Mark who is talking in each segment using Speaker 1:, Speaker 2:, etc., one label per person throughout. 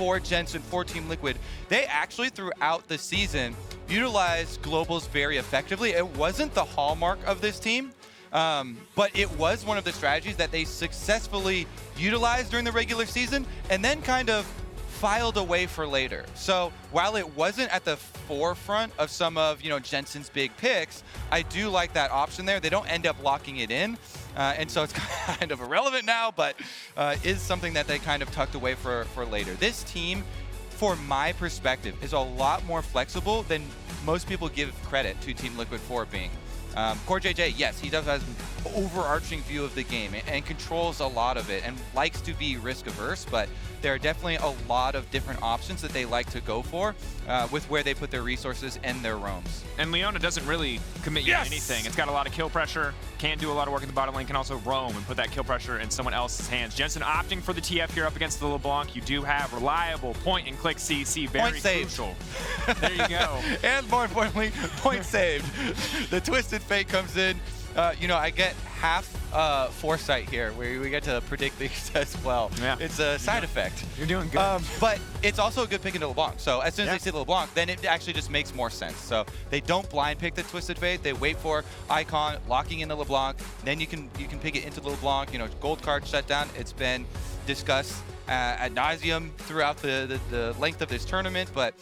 Speaker 1: for Jensen, for Team Liquid. They actually, throughout the season, utilized globals very effectively. It wasn't the hallmark of this team, but it was one of the strategies that they successfully utilized during the regular season and then kind of filed away for later. So while it wasn't at the forefront of some of Jensen's big picks, I do like that option there. They don't end up locking it in, and so it's kind of irrelevant now, but is something that they kind of tucked away for later. This team, for my perspective, is a lot more flexible than most people give credit to Team Liquid for being. CoreJJ, yes, he does have an overarching view of the game and controls a lot of it and likes to be risk averse, but there are definitely a lot of different options that they like to go for with where they put their resources and their roams.
Speaker 2: And Leona doesn't really commit you to anything. It's got a lot of kill pressure, can do a lot of work in the bottom lane, can also roam and put that kill pressure in someone else's hands. Jensen opting for the TF here up against the LeBlanc. You do have reliable point-and-click CC, very crucial. There you go.
Speaker 1: And more importantly, point saved. The Twisted Fate comes in. I get half foresight here, where we get to predict these as well.
Speaker 2: Yeah.
Speaker 1: It's a side effect.
Speaker 2: You're doing good.
Speaker 1: But it's also a good pick into LeBlanc. So as soon as they see the LeBlanc, then it actually just makes more sense. So they don't blind pick the Twisted Fate. They wait for Icon locking in the LeBlanc. Then you can pick it into the LeBlanc. Gold card shutdown. It's been discussed ad nauseum throughout the length of this tournament, but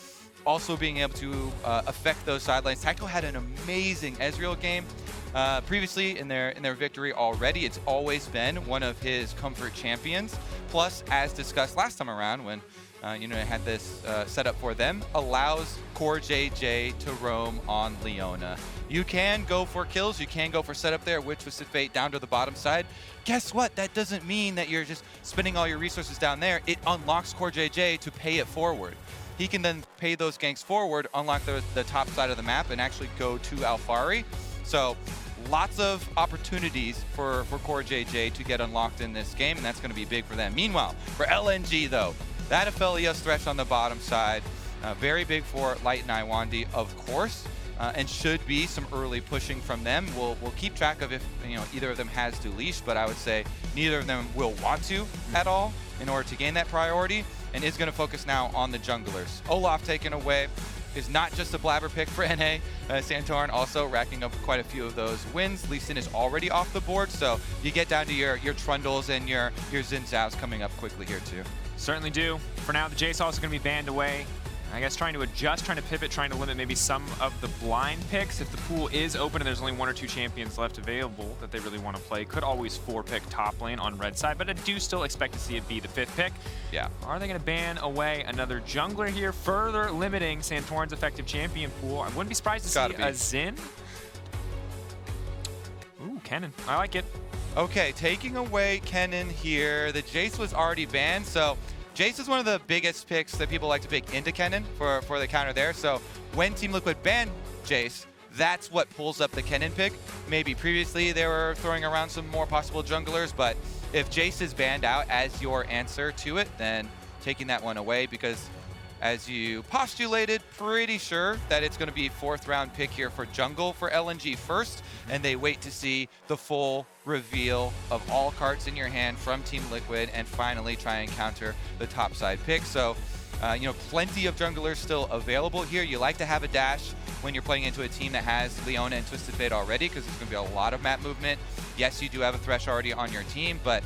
Speaker 1: also being able to affect those sidelines. Taiko had an amazing Ezreal game. Previously in their victory already. It's always been one of his comfort champions. Plus, as discussed last time around when had this set up for them, allows CoreJJ to roam on Leona. You can go for kills, you can go for setup there with Twisted Fate down to the bottom side. Guess what? That doesn't mean that you're just spending all your resources down there. It unlocks CoreJJ to pay it forward. He can then pay those ganks forward, unlock the top side of the map, and actually go to Alphari. So lots of opportunities for CoreJJ to get unlocked in this game, and that's going to be big for them. Meanwhile, for LNG, though, that Aphelios Thresh on the bottom side, very big for Light and Lwandy, of course, and should be some early pushing from them. We'll keep track of if either of them has to leash, but I would say neither of them will want to at all in order to gain that priority, and is going to focus now on the junglers. Olaf taken away is not just a blabber pick for NA. Santorin also racking up quite a few of those wins. Lee Sin is already off the board, so you get down to your Trundles and your Xin Zhao's coming up quickly here too.
Speaker 2: Certainly do. For now, the Jace also going to be banned away. I guess trying to adjust, trying to pivot, trying to limit maybe some of the blind picks. If the pool is open and there's only 1 or 2 champions left available that they really want to play, could always 4-pick top lane on red side, but I do still expect to see it be the 5th pick.
Speaker 1: Yeah.
Speaker 2: Are they going to ban away another jungler here, further limiting Santorin's effective champion pool? I wouldn't be surprised to see a Xin. Ooh, Kennen. I like it.
Speaker 1: Okay, taking away Kennen here. The Jace was already banned, so Jace is one of the biggest picks that people like to pick into Kennen for the counter there. So when Team Liquid banned Jace, that's what pulls up the Kennen pick. Maybe previously they were throwing around some more possible junglers, but if Jace is banned out as your answer to it, then taking that one away, because as you postulated, pretty sure that it's going to be 4th round pick here for jungle for LNG first, and they wait to see the full reveal of all cards in your hand from Team Liquid and finally try and counter the top side pick. So, plenty of junglers still available here. You like to have a dash when you're playing into a team that has Leona and Twisted Fate already, because there's going to be a lot of map movement. Yes, you do have a Thresh already on your team, but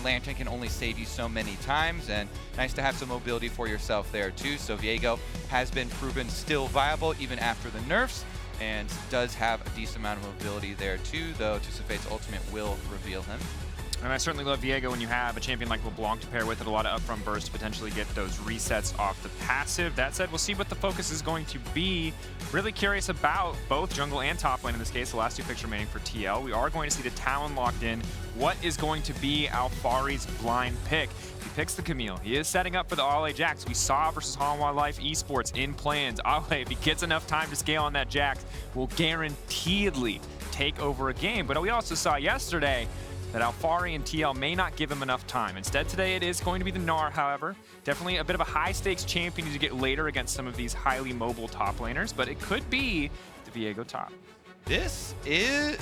Speaker 1: Lantern can only save you so many times, and nice to have some mobility for yourself there too. So Viego has been proven still viable even after the nerfs, and does have a decent amount of mobility there too, though Twisted Fate's ultimate will reveal him.
Speaker 2: And I certainly love Viego when you have a champion like LeBlanc to pair with it. A lot of upfront burst to potentially get those resets off the passive. That said, we'll see what the focus is going to be. Really curious about both jungle and top lane in this case. The last 2 picks remaining for TL. We are going to see the Talon locked in. What is going to be Alphari's blind pick? He picks the Camille. He is setting up for the Ale Jax. We saw versus Hanwha Life eSports in plans. Ale, if he gets enough time to scale on that Jax, will guaranteedly take over a game. But we also saw yesterday that Alphari and TL may not give him enough time. Instead, today it is going to be the Gnar, however. Definitely a bit of a high-stakes champion to get later against some of these highly mobile top laners, but it could be the Viego top.
Speaker 1: This is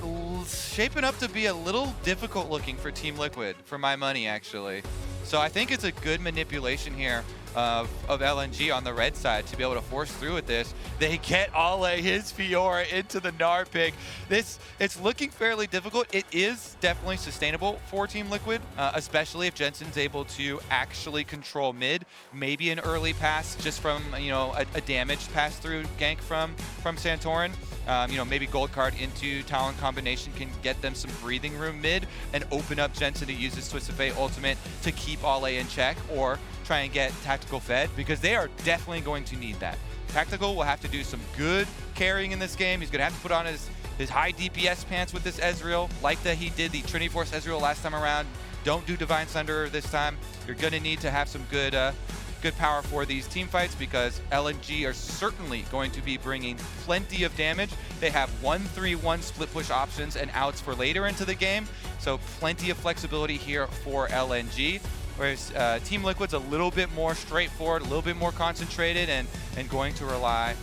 Speaker 1: shaping up to be a little difficult looking for Team Liquid, for my money, actually. So I think it's a good manipulation here of LNG on the red side to be able to force through with this. They get Ale his Fiora into the Gnar pick. It's looking fairly difficult. It is definitely sustainable for Team Liquid, especially if Jensen's able to actually control mid. Maybe an early pass just from, you know, a damaged pass through gank from Santorin. You know, maybe gold card into Talon combination can get them some breathing room mid and open up Jensen to use his Twisted Fate ultimate to keep Ale in check, or try and get Tactical fed, because they are definitely going to need that. Tactical will have to do some good carrying in this game. He's going to have to put on his high DPS pants with this Ezreal, like that he did the Trinity Force Ezreal last time around. Don't do Divine Sunder this time. You're going to need to have some good power for these team fights, because LNG are certainly going to be bringing plenty of damage. They have 1-3-1 split push options and outs for later into the game, so plenty of flexibility here for LNG. Whereas Team Liquid's a little bit more straightforward, a little bit more concentrated, and going to rely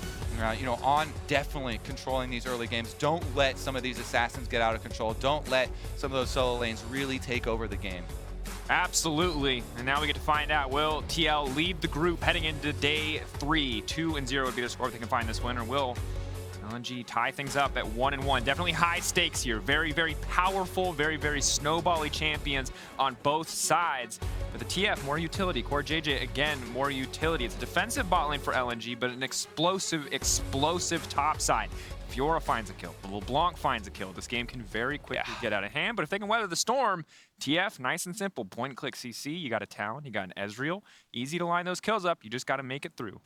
Speaker 1: you know, on definitely controlling these early games. Don't let some of these assassins get out of control. Don't let some of those solo lanes really take over the game.
Speaker 2: Absolutely. And now we get to find out, will TL lead the group heading into day 3? 2-0 would be the score if they can find this winner. Will LNG tie things up at 1-1? Definitely high stakes here. Very, very powerful, very, very snowbally champions on both sides. For the TF, more utility. CoreJJ, again, more utility. It's a defensive bot lane for LNG, but an explosive top side. Fiora finds a kill. LeBlanc finds a kill. This game can very quickly get out of hand, but if they can weather the storm, TF, nice and simple. Point and click CC. You got a Talon, you got an Ezreal. Easy to line those kills up. You just got to make it through.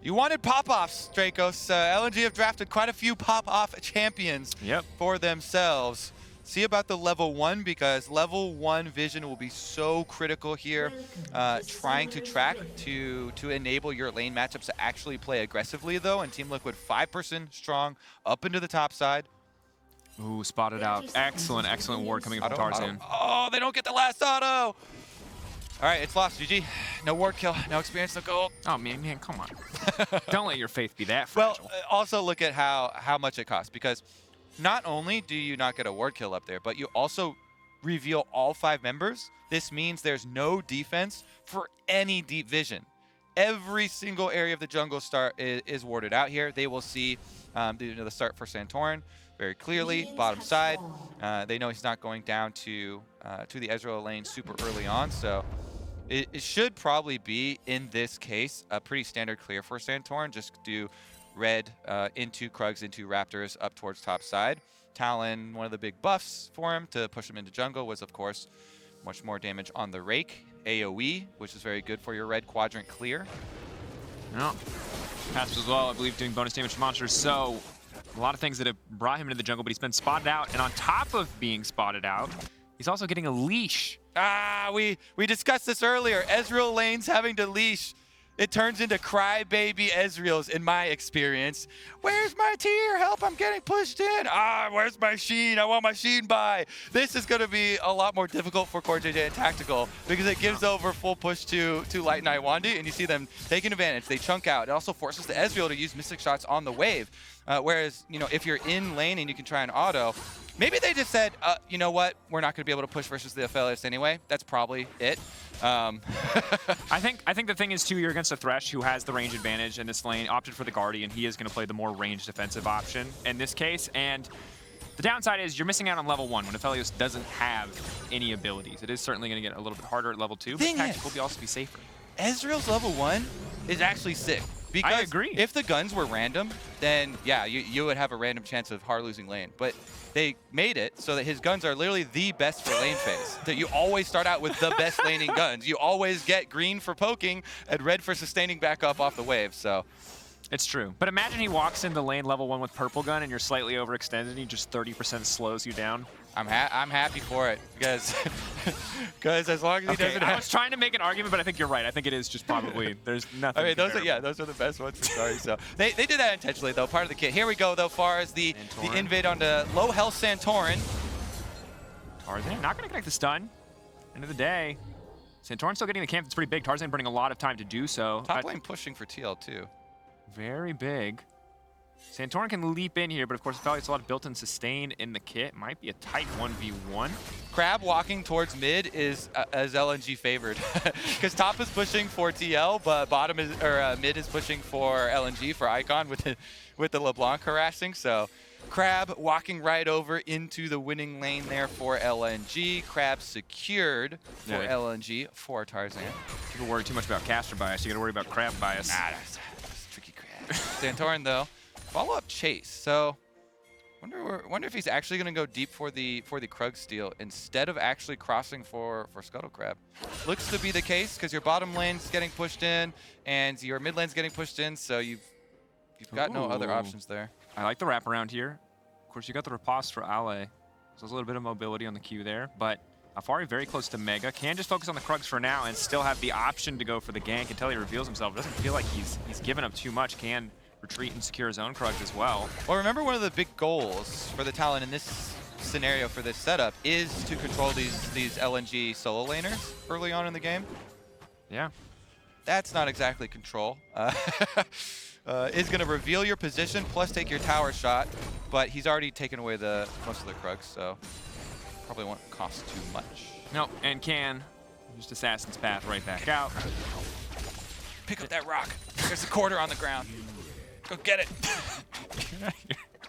Speaker 1: You wanted pop-offs, Drakos. LNG have drafted quite a few pop-off champions for themselves. See about the level 1, because level 1 vision will be so critical here. Trying to track to enable your lane matchups to actually play aggressively, though. And Team Liquid 5% strong up into the top side.
Speaker 2: Ooh, spotted out. Excellent, excellent ward coming from Tarzan.
Speaker 1: Oh, they don't get the last auto. All right, it's lost. GG. No ward kill, no experience, no gold.
Speaker 2: Oh, man, come on. Don't let your faith be that fragile.
Speaker 1: Well, also look at how much it costs, because not only do you not get a ward kill up there, but you also reveal all 5 members. This means there's no defense for any deep vision. Every single area of the jungle start is warded out here. They will see the start for Santorin very clearly, bottom side. They know he's not going down to the Ezreal lane super early on, so it should probably be, in this case, a pretty standard clear for Santorin. Just do red into Krugs, into Raptors, up towards top side. Talon, one of the big buffs for him to push him into jungle was, of course, much more damage on the rake. AoE, which is very good for your red quadrant clear.
Speaker 2: Yeah. Passes as well, I believe, doing bonus damage to monsters. So a lot of things that have brought him into the jungle, but he's been spotted out. And on top of being spotted out, he's also getting a leash.
Speaker 1: We discussed this earlier. Ezreal lanes having to leash. It turns into crybaby Ezreals, in my experience. Where's my tier? Help, I'm getting pushed in. Where's my Sheen? I want my Sheen buy. This is going to be a lot more difficult for CoreJJ and Tactical, because it gives over full push to Light Knight Lwandy, and you see them taking advantage. They chunk out. It also forces the Ezreal to use Mystic Shots on the wave. Whereas, you know, if you're in lane and you can try an auto, maybe they just said, you know what, we're not going to be able to push versus the Aphelios anyway. That's probably it.
Speaker 2: I think the thing is, too, you're against a Thresh who has the range advantage in this lane, opted for the Guardian. He is going to play the more ranged defensive option in this case. And the downside is you're missing out on level 1 when Aphelios doesn't have any abilities. It is certainly going to get a little bit harder at level 2, but Tactical will also be safer.
Speaker 1: Ezreal's level 1 is actually sick. Because
Speaker 2: I agree.
Speaker 1: If the guns were random, then yeah, you would have a random chance of hard losing lane. But they made it so that his guns are literally the best for lane phase. That you always start out with the best laning guns. You always get green for poking and red for sustaining back up off the wave. So
Speaker 2: it's true. But imagine he walks into lane level 1 with purple gun and you're slightly overextended and he just 30% slows you down.
Speaker 1: I'm happy for it, because as long as he doesn't have...
Speaker 2: I was trying to make an argument, but I think you're right. I think it is just probably, there's nothing.
Speaker 1: I mean, those are the best ones. Sorry. So they did that intentionally, though, part of the kit. Here we go, though, far as the invade onto low health Santorin.
Speaker 2: Tarzan not going to connect the stun. End of the day. Santorin still getting the camp. It's pretty big. Tarzan burning a lot of time to do so.
Speaker 1: Top lane pushing for TL, too.
Speaker 2: Very big. Santorin can leap in here, but of course, Aphelios a lot of built-in sustain in the kit. Might be a tight 1v1.
Speaker 1: Crab walking towards mid is as LNG favored, because top is pushing for TL, but bottom is mid is pushing for LNG for Icon with the LeBlanc harassing. So Crab walking right over into the winning lane there for LNG. Crab secured for LNG for Tarzan.
Speaker 2: People worry too much about caster bias. You got to worry about crab bias.
Speaker 1: Nah, that's tricky crab. Santorin though, follow-up chase. So wonder if he's actually going to go deep for the Krug steal instead of actually crossing for Scuttle Crab. Looks to be the case because your bottom lane's getting pushed in and your mid lane's getting pushed in. So you've got no other options there.
Speaker 2: I like the wraparound here. Of course, you got the riposte for Ale. So there's a little bit of mobility on the queue there, but Alphari very close to Mega. Can just focus on the Krugs for now and still have the option to go for the gank until he reveals himself. It doesn't feel like he's given up too much. Can retreat and secure his own Krugs as well.
Speaker 1: Well, remember one of the big goals for the Talon in this scenario for this setup is to control these LNG solo laners early on in the game.
Speaker 2: Yeah.
Speaker 1: That's not exactly control. Is going to reveal your position plus take your tower shot, but he's already taken away most of the Krugs, so probably won't cost too much.
Speaker 2: Nope, and can just Assassin's Path right back out.
Speaker 1: Pick up that rock. There's a quarter on the ground. Go get it.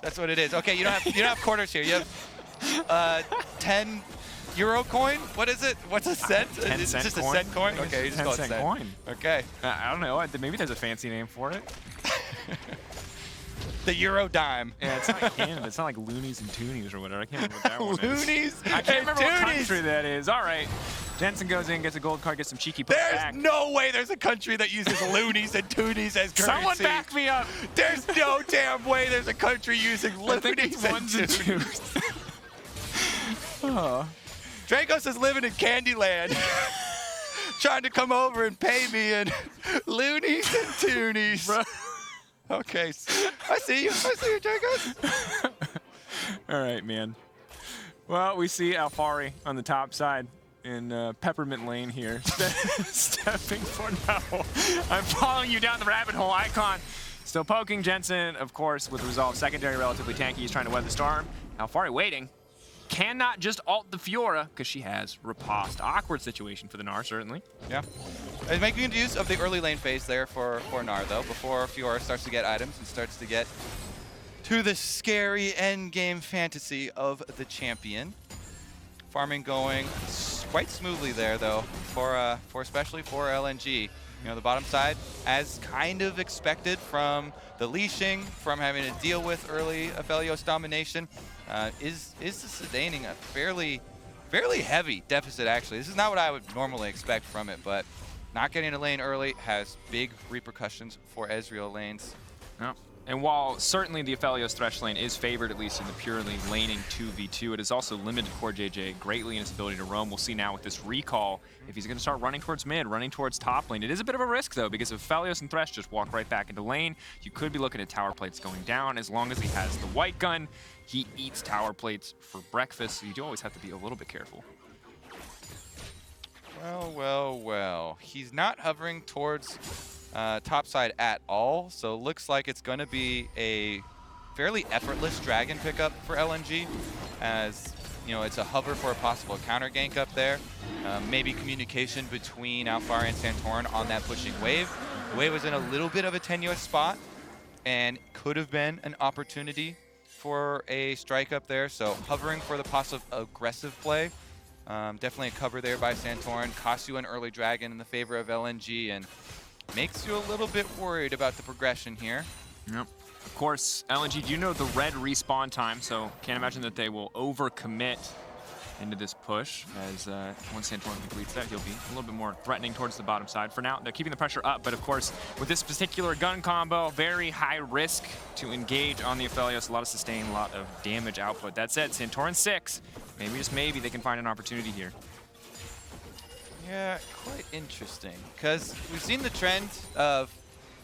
Speaker 1: That's what it is. Okay, you don't have quarters here. You have 10 euro coin. What is it? What's a cent?
Speaker 2: It's
Speaker 1: just
Speaker 2: coin.
Speaker 1: A cent coin. Okay, you just call it cent
Speaker 2: coin.
Speaker 1: Okay.
Speaker 2: I don't know. Maybe there's a fancy name for it.
Speaker 1: The Euro dime.
Speaker 2: Yeah, it's not Canada. It's not like loonies and toonies or whatever. I can't remember what that one is.
Speaker 1: Loonies
Speaker 2: I can't remember what country that is. All right. Jensen goes in, gets a gold card, gets some cheeky push back.
Speaker 1: There's no way there's a country that uses loonies and toonies as currency.
Speaker 2: Someone back me up.
Speaker 1: There's no damn way there's a country using loonies and toonies.
Speaker 2: Oh.
Speaker 1: Drakos is living in Candyland. Trying to come over and pay me in loonies and toonies. Bro. Okay, I see you, Drakos.
Speaker 2: All right, man. Well, we see Alphari on the top side in Peppermint Lane here. Stepping for now. I'm following you down the rabbit hole, Icon. Still poking Jensen, of course, with resolve. Secondary relatively tanky. He's trying to weather the storm. Alphari waiting. Cannot just ult the Fiora because she has riposte. Awkward situation for the Gnar, certainly.
Speaker 1: Yeah. He's making use of the early lane phase there for Gnar, though, before Fiora starts to get items and starts to get to the scary end game fantasy of the champion. Farming going quite smoothly there, though, for especially for LNG. You know, the bottom side, as kind of expected from the leashing, from having to deal with early Aphelios domination, is sustaining a fairly heavy deficit, actually. This is not what I would normally expect from it, but not getting a lane early has big repercussions for Ezreal lanes.
Speaker 2: No. And while certainly the Aphelios Thresh lane is favored, at least in the purely laning 2v2, it has also limited CoreJJ greatly in his ability to roam. We'll see now with this recall, if he's going to start running towards mid, running towards top lane. It is a bit of a risk, though, because if Aphelios and Thresh just walk right back into lane, you could be looking at tower plates going down. As long as he has the white gun, he eats tower plates for breakfast, so you do always have to be a little bit careful.
Speaker 1: Well, well, well. He's not hovering towards top side at all, so it looks like it's going to be a fairly effortless dragon pickup for LNG, as you know, it's a hover for a possible counter gank up there. Maybe communication between Alphari and Santorin on that pushing wave. The wave was in a little bit of a tenuous spot and could have been an opportunity for a strike up there, so hovering for the possible aggressive play. Definitely a cover there by Santorin. Costs you an early dragon in the favor of LNG and makes you a little bit worried about the progression here.
Speaker 2: Yep. Of course, LNG, do you know the red respawn time? So can't imagine that they will overcommit into this push, as once Santorin completes that, he'll be a little bit more threatening towards the bottom side. For now, they're keeping the pressure up, but of course, with this particular gun combo, very high risk to engage on the Aphelios. A lot of sustain, a lot of damage output. That said, Santorin 6, maybe just maybe they can find an opportunity here.
Speaker 1: Yeah, quite interesting, because we've seen the trend of,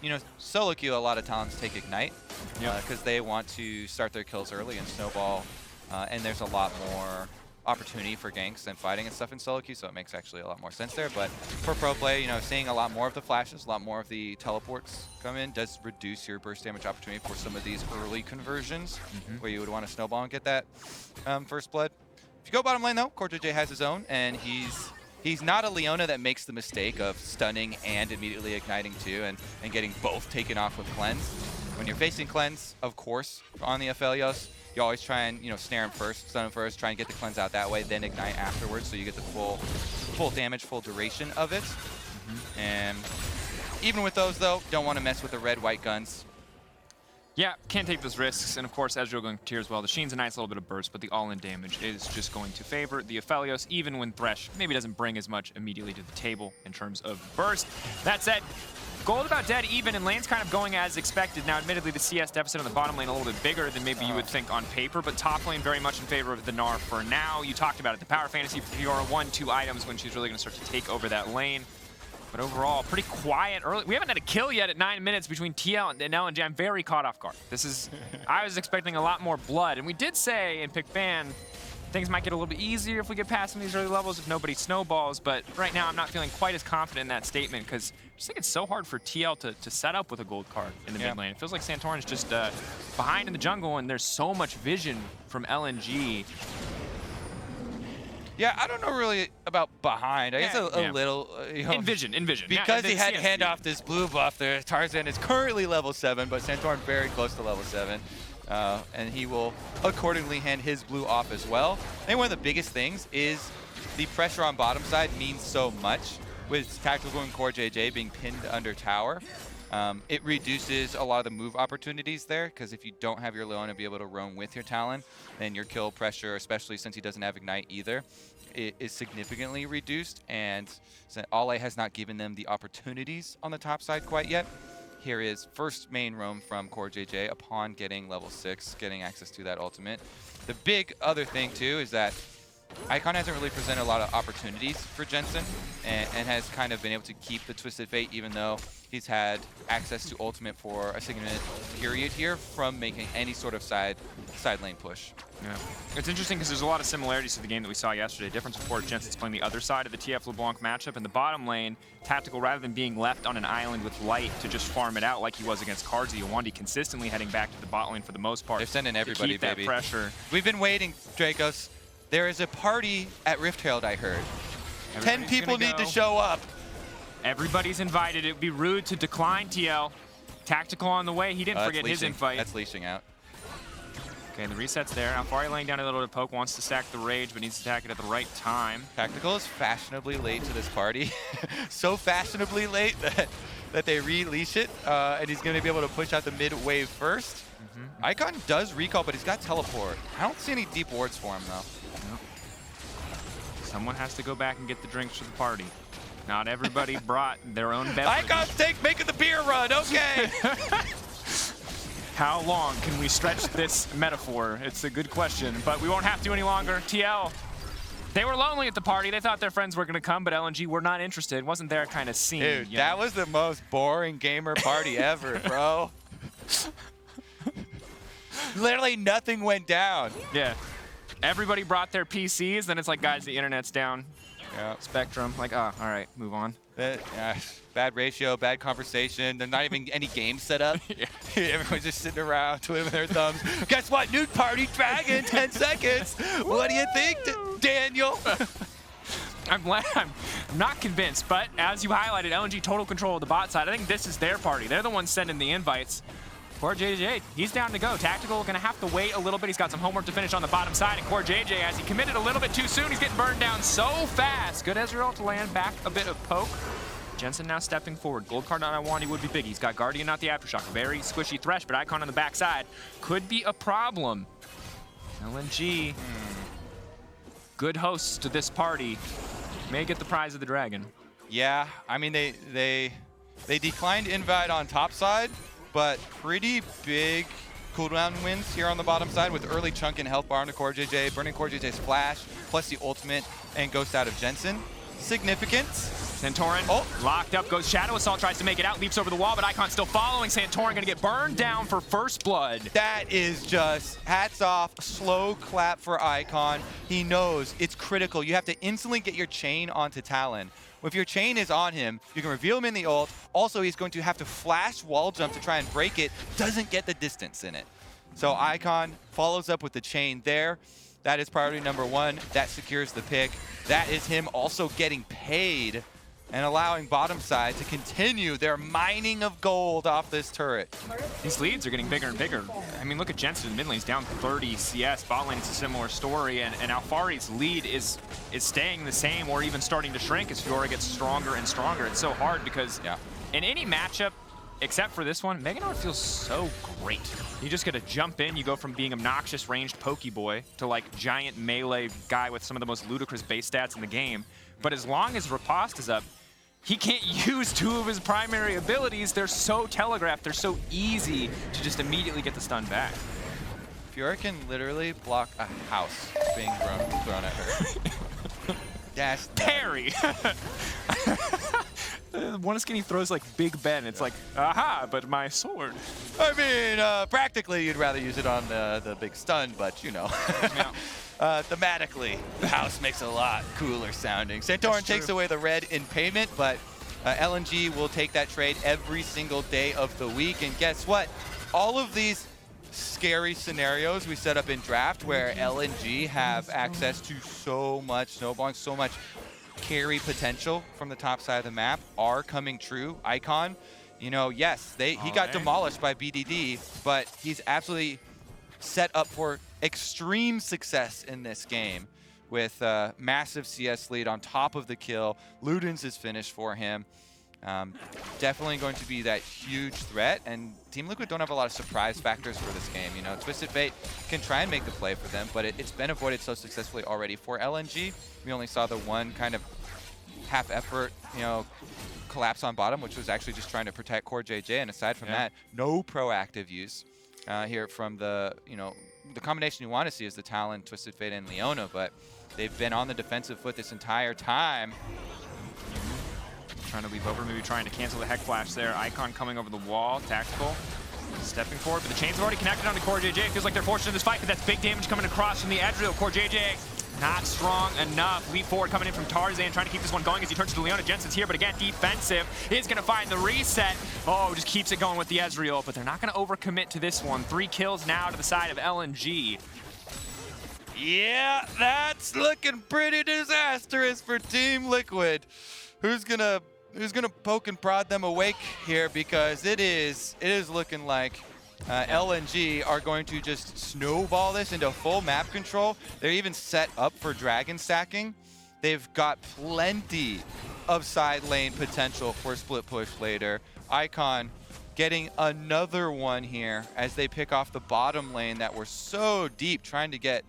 Speaker 1: you know, solo queue, a lot of talents take Ignite, because they want to start their kills early and snowball, and there's a lot more opportunity for ganks and fighting and stuff in solo queue, so it makes actually a lot more sense there. But for pro play, you know, seeing a lot more of the flashes, a lot more of the teleports come in does reduce your burst damage opportunity for some of these early conversions where you would want to snowball and get that first blood. If you go bottom lane though, CoreJJ has his own, and he's not a Leona that makes the mistake of stunning and immediately igniting too, and getting both taken off with cleanse. When you're facing cleanse, of course, on the Aphelios, you always try and, you know, snare him first, stun him first, try and get the cleanse out that way, then ignite afterwards, so you get the full damage, full duration of it. And even with those though, don't want to mess with the red-white guns.
Speaker 2: Yeah, can't take those risks, and of course Ezreal going tier as well. The Sheen's a nice little bit of burst, but the all-in damage is just going to favor the Aphelios, even when Thresh maybe doesn't bring as much immediately to the table in terms of burst. That said, gold about dead even, and lane's kind of going as expected. Now, admittedly, the CS deficit on the bottom lane a little bit bigger than maybe you would think on paper, but top lane very much in favor of the Gnar for now. You talked about it, the power fantasy for Fiora, 1-2 items when she's really going to start to take over that lane. But overall, pretty quiet early. We haven't had a kill yet at 9 minutes between TL and LNG. I'm very caught off guard. This is, I was expecting a lot more blood. And we did say in Pick Fan, things might get a little bit easier if we get past some of these early levels, if nobody snowballs. But right now, I'm not feeling quite as confident in that statement because I just think it's so hard for TL to set up with a gold card in the mid lane. It feels like Santorin's just behind in the jungle, and there's so much vision from LNG.
Speaker 1: Yeah, I don't know really about behind. I guess a little. You know,
Speaker 2: Envision.
Speaker 1: Because he had to hand off this blue buff there. Tarzan is currently level 7, but Santorin very close to level 7. And he will accordingly hand his blue off as well. I think one of the biggest things is the pressure on bottom side means so much. With Tactical and CoreJJ being pinned under tower, it reduces a lot of the move opportunities there, because if you don't have your Leona be able to roam with your Talon, then your kill pressure, especially since he doesn't have Ignite either, it is significantly reduced, and Ale has not given them the opportunities on the top side quite yet. Here is first main roam from CoreJJ upon getting level 6, getting access to that ultimate. The big other thing too is that Icon hasn't really presented a lot of opportunities for Jensen, and has kind of been able to keep the Twisted Fate, even though he's had access to ultimate for a significant period here from making any sort of side lane push.
Speaker 2: Yeah, it's interesting because there's a lot of similarities to the game that we saw yesterday. Difference, of course, Jensen's playing the other side of the TF LeBlanc matchup. In the bottom lane, Tactical, rather than being left on an island with Light to just farm it out like he was against Cardzi, Lwandy consistently heading back to the bot lane for the most part.
Speaker 1: They're sending everybody,
Speaker 2: to keep that
Speaker 1: baby.
Speaker 2: Pressure.
Speaker 1: We've been waiting, Drakos. There is a party at Rift Herald, I heard. 10 people need to show up.
Speaker 2: Everybody's invited. It would be rude to decline TL. Tactical on the way. He didn't forget his invite.
Speaker 1: That's leashing out.
Speaker 2: Okay, the reset's there. Alphari laying down a little bit of poke, wants to stack the rage, but needs to attack it at the right time.
Speaker 1: Tactical is fashionably late to this party. So fashionably late that they re-leash it, and he's going to be able to push out the mid wave first. Icon does recall, but he's got teleport. I don't see any deep wards for him, though.
Speaker 2: No. Someone has to go back and get the drinks for the party. Not everybody brought their own beverage.
Speaker 1: Icon's making the beer run, okay.
Speaker 2: How long can we stretch this metaphor? It's a good question, but we won't have to any longer. TL, they were lonely at the party. They thought their friends were going to come, but LNG were not interested. It wasn't their kind of scene.
Speaker 1: Dude, that was the most boring gamer party ever, bro. Literally nothing went down.
Speaker 2: Yeah. Everybody brought their PCs, then it's like, guys, the internet's down.
Speaker 1: Yeah.
Speaker 2: Spectrum, like, oh, all right, move on.
Speaker 1: Bad ratio, bad conversation. There's not even any games set up. Everyone's just sitting around twiddling their thumbs. Guess what? Nuke party, dragon, 10 seconds. What do you think, Daniel?
Speaker 2: I'm not convinced, but as you highlighted, LNG total control of the bot side. I think this is their party. They're the ones sending the invites. CoreJJ, he's down to go. Tactical going to have to wait a little bit. He's got some homework to finish on the bottom side, and CoreJJ, as he committed a little bit too soon, he's getting burned down so fast. Good Ezreal to land back a bit of poke. Jensen now stepping forward. Gold card on Lwandy would be big. He's got Guardian, not the Aftershock. Very squishy Thresh, but Icon on the backside could be a problem. LNG, good hosts to this party, may get the prize of the dragon.
Speaker 1: Yeah, I mean, they declined invite on top side, but pretty big cooldown wins here on the bottom side with early chunk and health bar on the CoreJJ, burning CoreJJ's flash, plus the ultimate and ghost out of Jensen. Significant.
Speaker 2: Santorin locked up, goes Shadow Assault, tries to make it out, leaps over the wall, but Icon's still following. Santorin gonna get burned down for first blood.
Speaker 1: That is just hats off, slow clap for Icon. He knows it's critical. You have to instantly get your chain onto Talon. If your chain is on him, you can reveal him in the ult. Also, he's going to have to flash wall jump to try and break it. Doesn't get the distance in it. So Icon follows up with the chain there. That is priority number one. That secures the pick. That is him also getting paid and allowing bottom side to continue their mining of gold off this turret.
Speaker 2: These leads are getting bigger and bigger. I mean, look at Jensen in mid lane. He's down 30 CS. Bot lane is a similar story, and Alphari's lead is staying the same or even starting to shrink as Fiora gets stronger and stronger. It's so hard because in any matchup, except for this one, Gnar feels so great. You just gotta jump in, you go from being obnoxious ranged pokeboy to like giant melee guy with some of the most ludicrous base stats in the game. But as long as Riposte is up, he can't use two of his primary abilities. They're so telegraphed, they're so easy to just immediately get the stun back.
Speaker 1: Fiora can literally block a house being thrown at her. Dash
Speaker 2: parry! One skin he throws like Big Ben. It's like, aha, but my sword.
Speaker 1: I mean, practically you'd rather use it on the big stun, but you know. Thematically, the house makes it a lot cooler sounding. Santorin takes away the red in payment, but LNG will take that trade every single day of the week. And guess what? All of these scary scenarios we set up in draft where LNG have access to so much snowballing, so much carry potential from the top side of the map are coming true. Icon, you know, yes, he got demolished by BDD, but he's absolutely set up for extreme success in this game with massive CS lead on top of the kill. Ludens is finished for him. Definitely going to be that huge threat, and Team Liquid don't have a lot of surprise factors for this game. You know, Twisted Fate can try and make the play for them, but it's been avoided so successfully already. For LNG, we only saw the one kind of half-effort, you know, collapse on bottom, which was actually just trying to protect CoreJJ, and aside from that, no proactive use here from the, you know, the combination you want to see is the Talon, Twisted Fate, and Leona, but they've been on the defensive foot this entire time.
Speaker 2: Trying to leap over, maybe trying to cancel the Heck Flash there. Icon coming over the wall, tactical, stepping forward, but the chains have already connected onto CoreJJ. It feels like they're forced in this fight, but that's big damage coming across from the Ezreal. CoreJJ not strong enough. Leap forward coming in from Tarzan, trying to keep this one going as he turns to Leona. Jensen's here, but again, defensive. Is going to find the reset. Oh, just keeps it going with the Ezreal, but they're not going to overcommit to this one. 3 kills now to the side of LNG.
Speaker 1: Yeah, that's looking pretty disastrous for Team Liquid. Who's gonna poke and prod them awake here, because it is looking like LNG are going to just snowball this into full map control. They're even set up for dragon stacking. They've got plenty of side lane potential for split push later. Icon getting another one here as they pick off the bottom lane that were so deep trying to get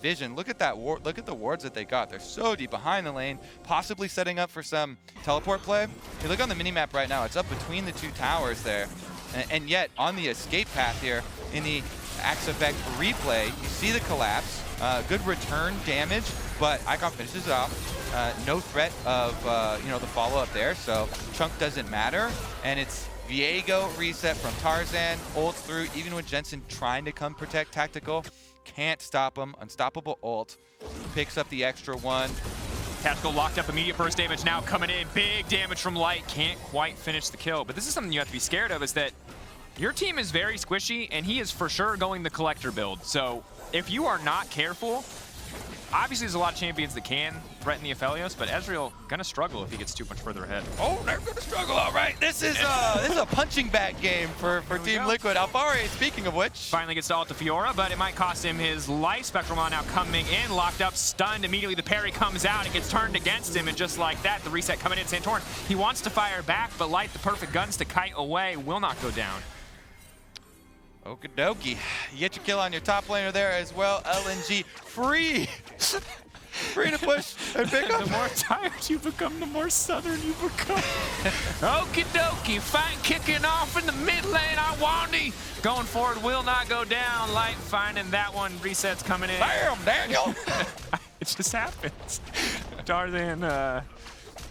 Speaker 1: vision. Look at that look at the wards that they got. They're so deep behind the lane, possibly setting up for some teleport play. If you look on the minimap right now, it's up between the 2 towers there. And yet, on the escape path here, in the Axe Effect replay, you see the collapse. Good return damage, but Icon finishes it off. No threat of you know, the follow-up there, so chunk doesn't matter. And it's Viego reset from Tarzan, ults through, even with Jensen trying to come protect tactical. Can't stop him. Unstoppable ult. Picks up the extra one.
Speaker 2: Tactical locked up, immediate burst damage now coming in. Big damage from Light. Can't quite finish the kill. But this is something you have to be scared of, is that your team is very squishy, and he is for sure going the collector build. So if you are not careful, obviously there's a lot of champions that can threaten the Aphelios, but Ezreal gonna struggle if he gets too much further ahead.
Speaker 1: Oh, they're gonna struggle, all right. This is a punching bag game for Team Liquid. Alphari, speaking of which,
Speaker 2: finally gets to ult to Fiora, but it might cost him his life. Spectral now coming in, locked up, stunned. Immediately the parry comes out, it gets turned against him, and just like that, the reset coming in. Santorin, he wants to fire back, but Light, the perfect guns to kite away, will not go down.
Speaker 1: Okie dokie. You get your kill on your top laner there as well. LNG free. Free to push and pick up.
Speaker 2: The more tired you become, the more southern you become. Okie dokie. Fight kicking off in the mid lane. Lwandy going forward, will not go down. Light finding that one. Resets coming in.
Speaker 1: Bam, Daniel.
Speaker 2: It just happens. Tarzan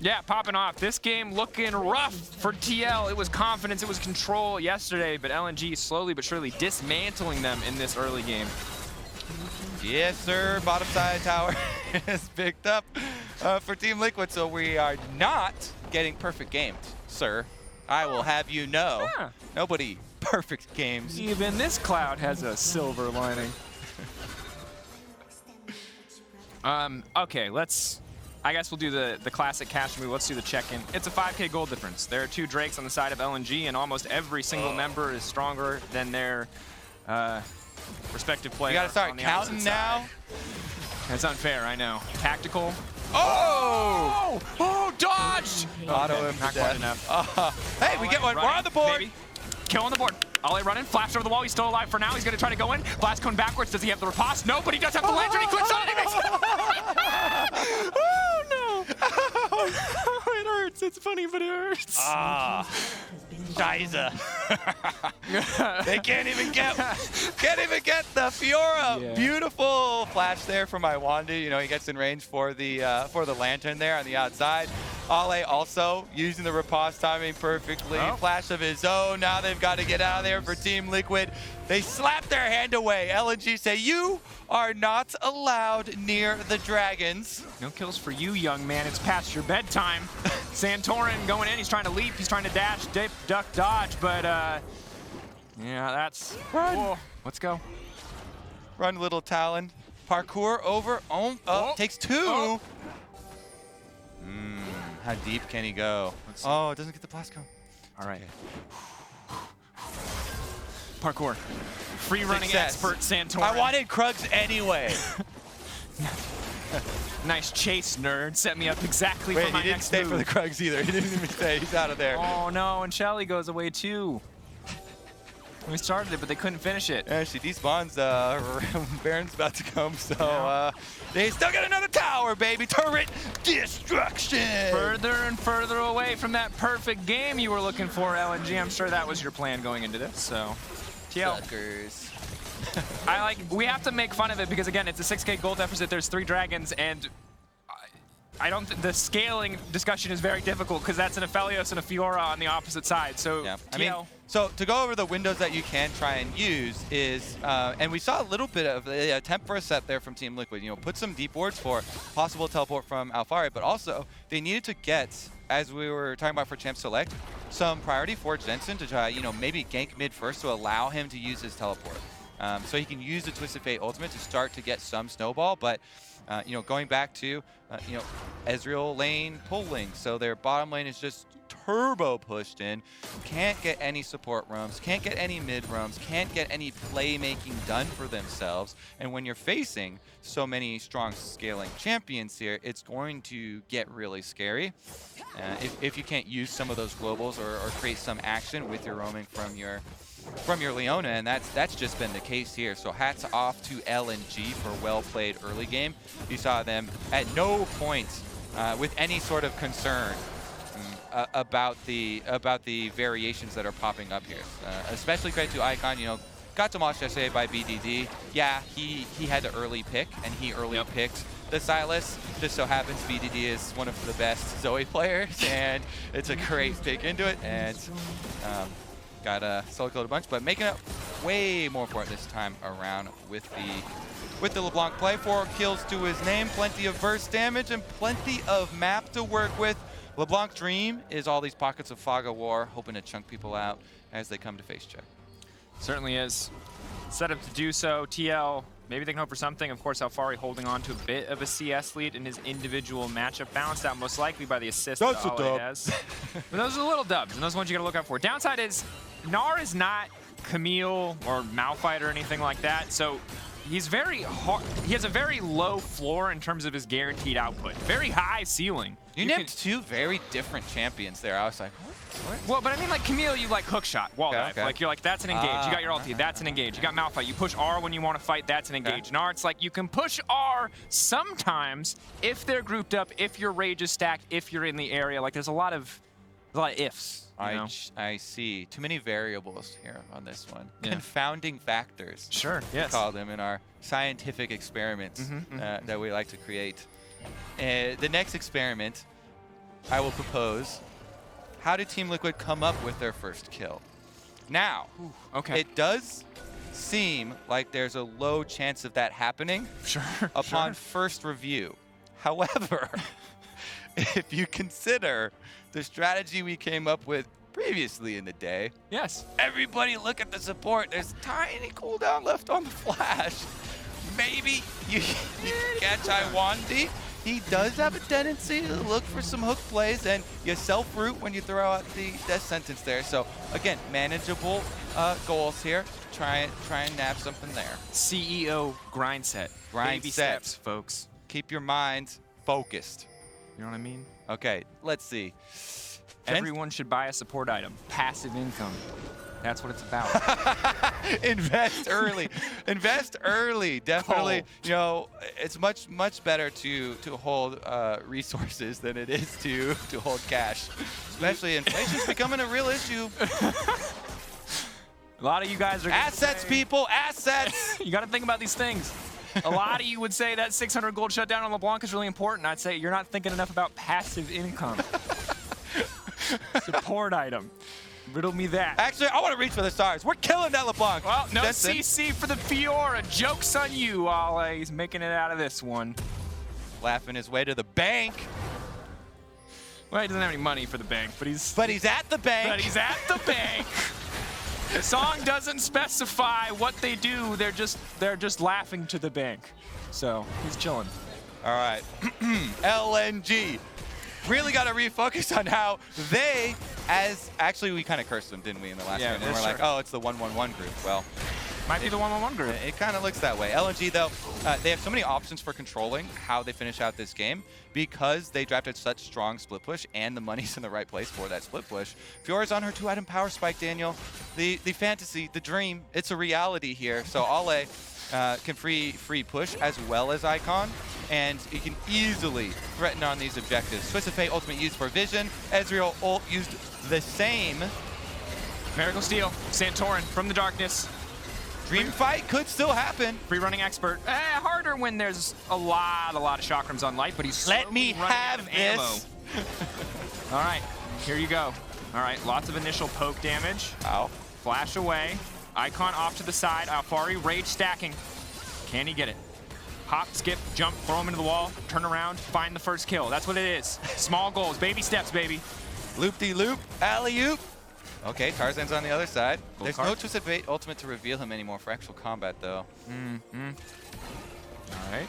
Speaker 2: Yeah, popping off. This game looking rough for TL. It was confidence, it was control yesterday, but LNG slowly but surely dismantling them in this early game.
Speaker 1: Yes, sir. Bottom side tower is picked up for Team Liquid, so we are not getting perfect games, sir. I will have you know.
Speaker 2: Yeah.
Speaker 1: Nobody perfect games.
Speaker 2: Even this cloud has a silver lining. Okay, I guess we'll do the classic cash move. Let's do the check-in. It's a 5K gold difference. There are 2 Drakes on the side of LNG, and almost every single member is stronger than their respective player.
Speaker 1: You gotta start counting now.
Speaker 2: That's unfair, I know. Tactical.
Speaker 1: Oh!
Speaker 2: Oh, dodged!
Speaker 1: Auto
Speaker 2: Okay,
Speaker 1: him to
Speaker 2: not
Speaker 1: death.
Speaker 2: quite enough.
Speaker 1: Hey, we get one. We're on the board.
Speaker 2: Baby. Kill on the board. Ale running, flash over the wall. He's still alive for now. He's gonna try to go in. Blast cone backwards. Does he have the riposte? No, but he does have the lantern. He clicks on it. He makes it. Oh no! Oh, it hurts. It's funny, but it hurts.
Speaker 1: Ah, Scheiße. They can't even get the Fiora.
Speaker 2: Yeah.
Speaker 1: Beautiful flash there from Lwandy. You know, he gets in range for the lantern there on the outside. Ale also using the riposte timing perfectly.
Speaker 2: Oh.
Speaker 1: Flash of his own. Now they've got to get out of there for Team Liquid. They slap their hand away. LNG say, you are not allowed near the dragons.
Speaker 2: No kills for you, young man. It's past your bedtime. Santorin going in. He's trying to leap. He's trying to dash, dip, duck, dodge. But, yeah, that's...
Speaker 1: Run.
Speaker 2: Whoa. Let's go.
Speaker 1: Run, little Talon. Parkour over. Oh, takes 2.
Speaker 2: Oh.
Speaker 1: How deep can he go? Oh, it doesn't get the blast cone.
Speaker 2: All right. Parkour. Free running
Speaker 1: Success.
Speaker 2: expert Santorin.
Speaker 1: I wanted Krugs anyway.
Speaker 2: Nice chase, nerd. Set me up exactly
Speaker 1: Wait,
Speaker 2: for my
Speaker 1: he didn't
Speaker 2: next
Speaker 1: stay
Speaker 2: move.
Speaker 1: for the Krugs either. He didn't even stay. He's out of there.
Speaker 2: Oh no, and Shelly goes away too. We started it, but they couldn't finish it.
Speaker 1: Actually, despawns. Baron's about to come, so they still get another tower, baby. Turret destruction.
Speaker 2: Further and further away from that perfect game you were looking for, LNG. I'm sure that was your plan going into this. So, TL.
Speaker 1: Suckers.
Speaker 2: We have to make fun of it because again, it's a 6K gold deficit. There's 3 dragons, and the scaling discussion is very difficult because that's an Aphelios and a Fiora on the opposite side. So,
Speaker 1: Yeah,
Speaker 2: TL.
Speaker 1: I mean, so to go over the windows that you can try and use is, and we saw a little bit of the attempt for a set there from Team Liquid. You know, put some deep wards for possible teleport from Alphari, but also they needed to get, as we were talking about for Champ Select, some priority for Jensen to try, you know, maybe gank mid first to allow him to use his teleport. So he can use the Twisted Fate ultimate to start to get some snowball, but you know, going back to you know, Ezreal lane pulling, so their bottom lane is just turbo pushed in. Can't get any support roams, can't get any mid roams, can't get any playmaking done for themselves. And when you're facing so many strong scaling champions here, it's going to get really scary if you can't use some of those globals or create some action with your roaming from your Leona, and that's just been the case here. So hats off to LNG for well-played early game. You saw them at no point with any sort of concern about the variations that are popping up here. Especially credit to Icon, you know, got demolished yesterday by BDD. Yeah, he had the early pick, and he early picked the Silas. Just so happens BDD is one of the best Zoe players, and it's a great pick into it. And got solo killed a bunch, but making it way more important this time around with the LeBlanc play. 4 kills to his name, plenty of burst damage, and plenty of map to work with. LeBlanc's dream is all these pockets of fog of war, hoping to chunk people out as they come to face check.
Speaker 2: Certainly is. Set up to do so. TL, maybe they can hope for something. Of course, Alphari holding on to a bit of a CS lead in his individual matchup, balanced out most likely by the assist that Ale has. But those are the little dubs, and those are ones you gotta look out for. Downside is, Gnar is not Camille or Malphite or anything like that, so he's very hard. He has a very low floor in terms of his guaranteed output. Very high ceiling.
Speaker 1: You named 2 very different champions there. I was like, what?
Speaker 2: Well, but I mean, like Camille, you like hook shot, wall dive.
Speaker 1: Okay.
Speaker 2: Like you're like, that's an engage. You got your ulti, that's an engage. You got Malphite, you push R when you want to fight, that's an engage. Gnar, it's like you can push R sometimes if they're grouped up, if your rage is stacked, if you're in the area. Like there's a lot of ifs.
Speaker 1: I see. Too many variables here on this one.
Speaker 2: Yeah.
Speaker 1: Confounding factors.
Speaker 2: Sure, yes.
Speaker 1: We call them in our scientific experiments that we like to create. The next experiment, I will propose, how did Team Liquid come up with their first kill? Now,
Speaker 2: okay.
Speaker 1: It does seem like there's a low chance of that happening upon first review. However, if you consider the strategy we came up with previously in the day,
Speaker 2: yes,
Speaker 1: everybody look at the support. There's tiny cooldown left on the flash. Maybe you catch Lwandy. He does have a tendency to look for some hook plays, and you self-root when you throw out the death sentence there. So again, manageable goals here. Try and nab something there.
Speaker 2: CEO grind set. Baby steps, folks.
Speaker 1: Keep your mind focused.
Speaker 2: You know what I mean?
Speaker 1: Okay, let's see.
Speaker 2: Everyone should buy a support item. Passive income. That's what it's about.
Speaker 1: Invest early. Invest early. Definitely.
Speaker 2: Cold.
Speaker 1: You know, it's much better to hold resources than it is to hold cash. Especially inflation's becoming a real issue.
Speaker 2: A lot of you guys are
Speaker 1: assets, people, assets.
Speaker 2: You got to think about these things. A lot of you would say that 600 gold shutdown on LeBlanc is really important. I'd say you're not thinking enough about passive income. Support item. Riddle me that.
Speaker 1: Actually, I want to reach for the stars. We're killing that LeBlanc.
Speaker 2: Well, no
Speaker 1: Jensen.
Speaker 2: CC for the Fiora. Joke's on you, Ale. He's making it out of this one.
Speaker 1: Laughing his way to the bank.
Speaker 2: Well, he doesn't have any money for the bank, but he's
Speaker 1: at the bank.
Speaker 2: But he's at the bank. The song doesn't specify what they do. They're just laughing to the bank. So he's chilling.
Speaker 1: All right, LNG. Really got to refocus on how they, actually we kind of cursed them, didn't we, in the last game? And we're like, oh, it's the 1-1-1 group. Well,
Speaker 2: might be the 1-1-1 group.
Speaker 1: It kind of looks that way. LNG, though, they have so many options for controlling how they finish out this game because they drafted such strong split push and the money's in the right place for that split push. Fiora's on her 2-item power spike, Daniel. The fantasy, the dream, it's a reality here. So Ale can free push as well as Icon, and he can easily threaten on these objectives. Twist of Fate ultimate used for vision. Ezreal ult used the same.
Speaker 2: Miracle Steel, Santorin from the darkness.
Speaker 1: Dream fight could still happen.
Speaker 2: Free running expert. Harder when there's a lot of chakrams on light, but he's
Speaker 1: let me have this.
Speaker 2: All right, here you go. All right, lots of initial poke damage.
Speaker 1: Ow.
Speaker 2: Flash away. Icon off to the side. Alphari rage stacking. Can he get it? Hop, skip, jump, throw him into the wall, turn around, find the first kill. That's what it is. Small goals, baby steps, baby.
Speaker 1: Loop-de-loop, alley-oop. Okay, Tarzan's on the other side. There's
Speaker 2: card.
Speaker 1: no Twisted Fate ultimate to reveal him anymore for actual combat, though.
Speaker 2: All right.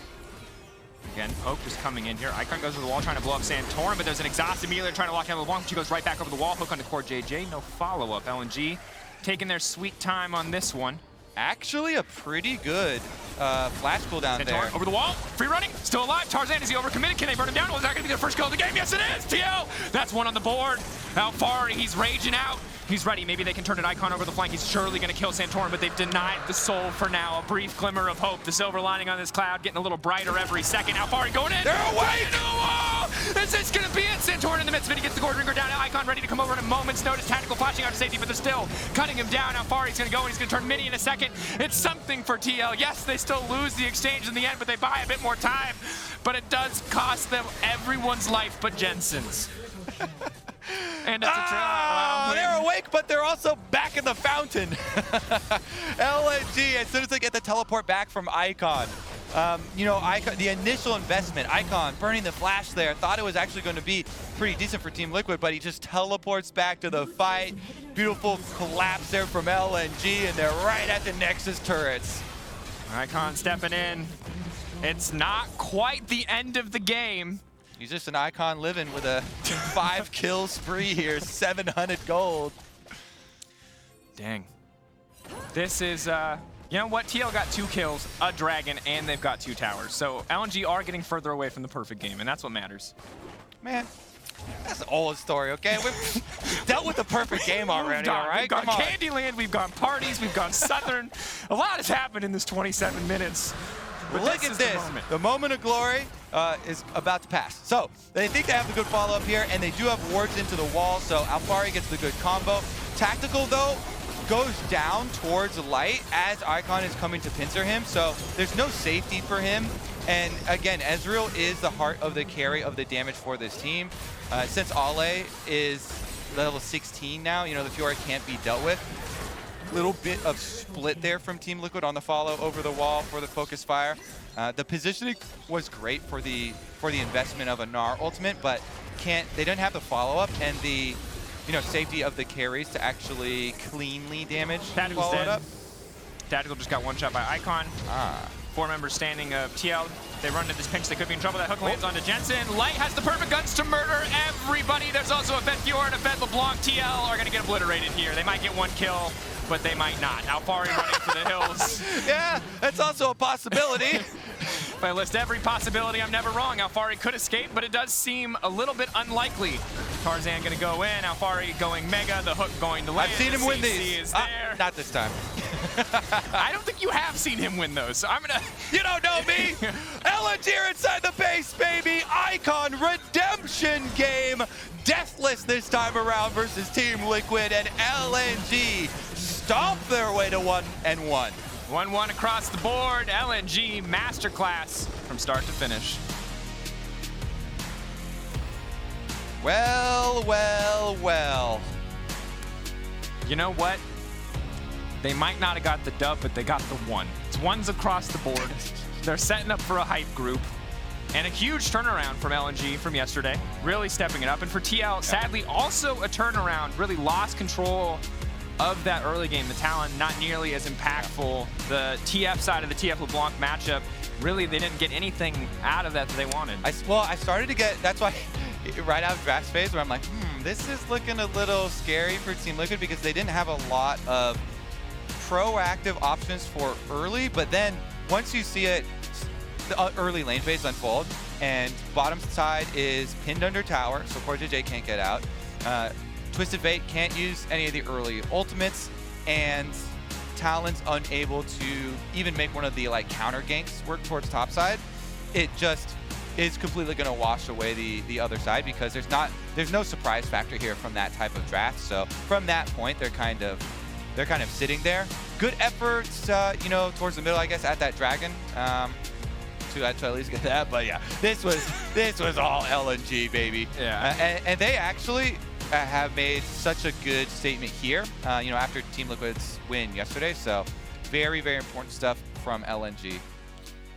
Speaker 2: Again, poke just coming in here. Icon goes to the wall trying to blow up Santorin, but there's an exhaust immediately trying to lock down LeBlanc. She goes right back over the wall, hook onto CoreJJ. No follow-up. LNG taking their sweet time on this one.
Speaker 1: Actually, a pretty good flash cooldown
Speaker 2: Santorin
Speaker 1: there.
Speaker 2: over the wall, free running, still alive. Tarzan, is he overcommitted? Can they burn him down? Was that going to be their first kill of the game? Yes, it is. TL, that's one on the board. Alphari, he's raging out. He's ready. Maybe they can turn an Icon over the flank. He's surely going to kill Santorin, but they've denied the soul for now. A brief glimmer of hope. The silver lining on this cloud getting a little brighter every second. Alphari going in.
Speaker 1: They're away.
Speaker 2: Into the wall. Is this going to be it? Santorin in the midst of it. He gets the gold ringer down. Icon ready to come over in a moment's notice. Tactical flashing out to safety, but they're still cutting him down. Alphari's going to go, and he's going to turn mini in a second. It's something for TL. Yes, they still lose the exchange in the end, but they buy a bit more time. But it does cost them everyone's life but Jensen's. And it's a
Speaker 1: they're awake, but they're also back in the fountain. LNG, as soon as they get the teleport back from Icon, you know, the initial investment, Icon burning the flash there, thought it was actually going to be pretty decent for Team Liquid, but he just teleports back to the fight. Beautiful collapse there from LNG, and they're right at the Nexus turrets.
Speaker 2: Icon stepping in. It's not quite the end of the game.
Speaker 1: He's just an Icon living with a 5-kill spree here, 700 gold.
Speaker 2: Dang. This is, you know what? TL got 2 kills, a dragon, and they've got 2 towers. So LNG are getting further away from the perfect game, and that's what matters.
Speaker 1: Man, that's an old story, okay? We've dealt with the perfect game already, all right?
Speaker 2: We've gone Candyland, we've gone parties, we've gone Southern. A lot has happened in this 27 minutes. But
Speaker 1: look at this. The moment of glory is about to pass. So they think they have the good follow-up here, and they do have wards into the wall, so Alphari gets the good combo. Tactical, though, goes down towards light as Icon is coming to pincer him, so there's no safety for him And again, Ezreal is the heart of the carry of the damage for this team. Since Ale is level 16 now, you know, the Fiora can't be dealt with. Little bit of split there from Team Liquid on the follow over the wall for the focus fire. The positioning was great for the investment of a Gnar ultimate, but they didn't have the follow-up and the safety of the carries to actually cleanly damage
Speaker 2: Tactical's
Speaker 1: follow it
Speaker 2: dead.
Speaker 1: up.
Speaker 2: Tactical just got one shot by Icon. Four members standing of TL. They run into this pinch. They could be in trouble. That hook lands onto Jensen. Light has the perfect guns to murder everybody. There's also a Fed Fiora and a Fed LeBlanc. TL are going to get obliterated here. They might get one kill, but they might not. Alphari running for the hills.
Speaker 1: Yeah, that's also a possibility.
Speaker 2: If I list every possibility, I'm never wrong. Alphari could escape, but it does seem a little bit unlikely. Tarzan going to go in. Alphari going mega. The hook going to land.
Speaker 1: I've seen him win these.
Speaker 2: Is there.
Speaker 1: Not this time.
Speaker 2: I don't think you have seen him win those, so I'm going to...
Speaker 1: You don't know me. LNG inside the base, baby. Icon redemption game. Deathless this time around versus Team Liquid, and LNG stomp their way to 1-1.
Speaker 2: 1-1 across the board. LNG masterclass from start to finish.
Speaker 1: Well, well, well.
Speaker 2: You know what? They might not have got the dub, but they got the one. It's ones across the board. They're setting up for a hype group. And a huge turnaround from LNG from yesterday. Really stepping it up. And for TL, sadly, also a turnaround. Really lost control of that early game. The Talon not nearly as impactful. The TF side of the TF LeBlanc matchup, really they didn't get anything out of that they wanted.
Speaker 1: Well, I started to get, that's why right out of draft phase where I'm like, this is looking a little scary for Team Liquid because they didn't have a lot of proactive options for early, but then once you see it, the early lane phase unfold, and bottom side is pinned under tower, so CoreJJ can't get out. Twisted Fate can't use any of the early ultimates, and Talon's unable to even make one of the counter ganks work towards top side. It just is completely going to wash away the other side because there's no surprise factor here from that type of draft. So from that point, they're kind of sitting there. Good efforts, towards the middle, I guess, at that dragon. To at least get that, but yeah, this was all LNG, baby.
Speaker 2: Yeah.
Speaker 1: And they actually have made such a good statement here, after Team Liquid's win yesterday. So very, very important stuff from LNG.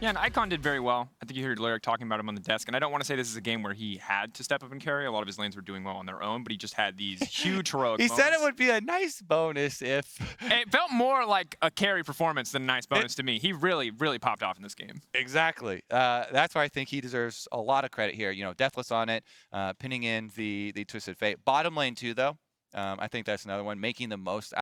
Speaker 2: Yeah, and Icon did very well. I think you heard Lyric talking about him on the desk, and I don't want to say this is a game where he had to step up and carry. A lot of his lanes were doing well on their own, but he just had these huge heroic moments.
Speaker 1: Said it would be a nice bonus if...
Speaker 2: It felt more like a carry performance than a nice bonus to me. He really, really popped off in this game.
Speaker 1: Exactly. That's why I think he deserves a lot of credit here. Deathless on it, pinning in the Twisted Fate. Bottom lane too, though. I think that's another one, making the most